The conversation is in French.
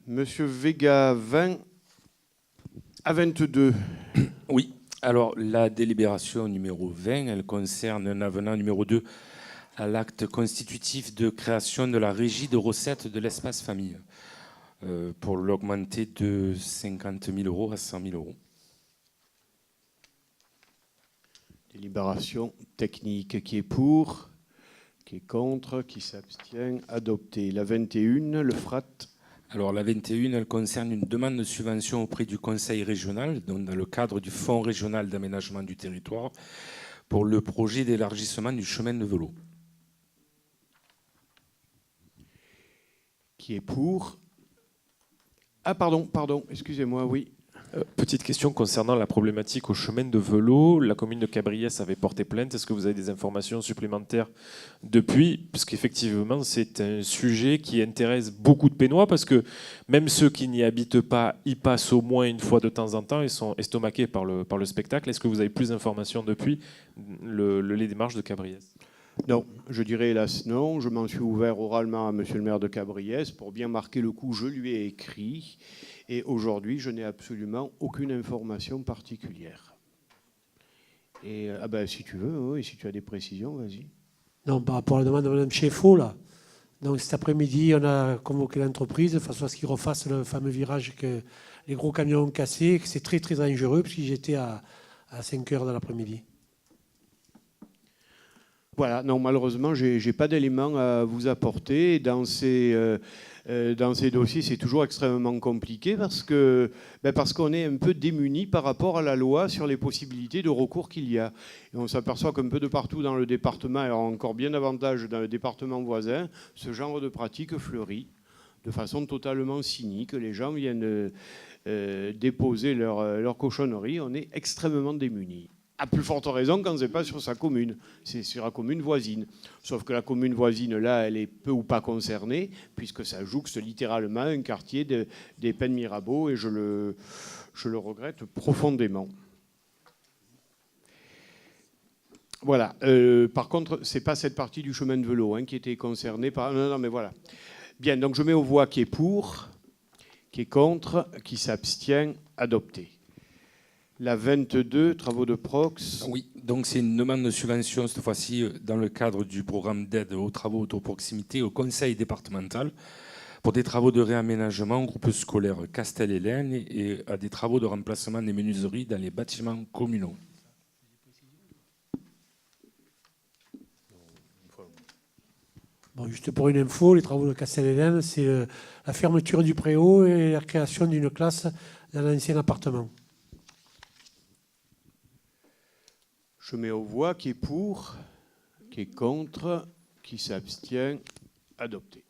Monsieur Vega, 20 à 22. Oui, alors la délibération numéro 20, elle concerne un avenant numéro 2 à l'acte constitutif de création de la régie de recettes de l'espace famille pour l'augmenter de 50 000 euros à 100 000 euros. Délibération technique qui est pour, qui est contre, qui s'abstient, adopté. La 21, le FRAT. Alors la 21, elle concerne une demande de subvention auprès du Conseil régional, donc dans le cadre du Fonds régional d'aménagement du territoire, pour le projet d'élargissement du chemin de vélo. Qui est pour. Ah pardon, excusez-moi, oui. Petite question concernant la problématique au chemin de vélo. La commune de Cabriès avait porté plainte. Est-ce que vous avez des informations supplémentaires depuis? Parce qu'effectivement, c'est un sujet qui intéresse beaucoup de Pénois, parce que même ceux qui n'y habitent pas y passent au moins une fois de temps en temps et sont estomaqués par le spectacle. Est-ce que vous avez plus d'informations depuis les démarches de Cabriès? Non, je dirais hélas non. Je m'en suis ouvert oralement à monsieur le maire de Cabriès. Pour bien marquer le coup, je lui ai écrit. Et aujourd'hui, je n'ai absolument aucune information particulière. Et si tu veux, oui, si tu as des précisions, vas-y. Non, par rapport à la demande de Mme Cheffaut, là. Donc cet après-midi, on a convoqué l'entreprise de façon à ce qu'ils refassent le fameux virage que les gros camions ont cassé, que c'est très très dangereux, parce qu'ils étaient à 5 heures de l'après-midi. Voilà, non, malheureusement, je n'ai pas d'éléments à vous apporter. Dans ces dossiers, c'est toujours extrêmement compliqué parce qu'on est un peu démuni par rapport à la loi sur les possibilités de recours qu'il y a. Et on s'aperçoit qu'un peu de partout dans le département, et encore bien davantage dans le département voisin, ce genre de pratique fleurit de façon totalement cynique. Les gens viennent déposer leur cochonnerie. On est extrêmement démunis. À plus forte raison quand ce n'est pas sur sa commune, c'est sur la commune voisine. Sauf que la commune voisine, là, elle est peu ou pas concernée, puisque ça jouxte littéralement un quartier des Pennes Mirabeau, et je le regrette profondément. Voilà. Par contre, ce n'est pas cette partie du chemin de vélo qui était concernée par... Non, mais voilà. Bien, donc je mets aux voix qui est pour, qui est contre, qui s'abstient, adopté. La 22, travaux de prox. Oui, donc c'est une demande de subvention, cette fois-ci, dans le cadre du programme d'aide aux travaux de proximité au conseil départemental pour des travaux de réaménagement au groupe scolaire Castel-Hélène et à des travaux de remplacement des menuiseries dans les bâtiments communaux. Bon, juste pour une info, les travaux de Castel-Hélène, c'est la fermeture du préau et la création d'une classe dans l'ancien appartement. Je mets aux voix qui est pour, qui est contre, qui s'abstient, adopté.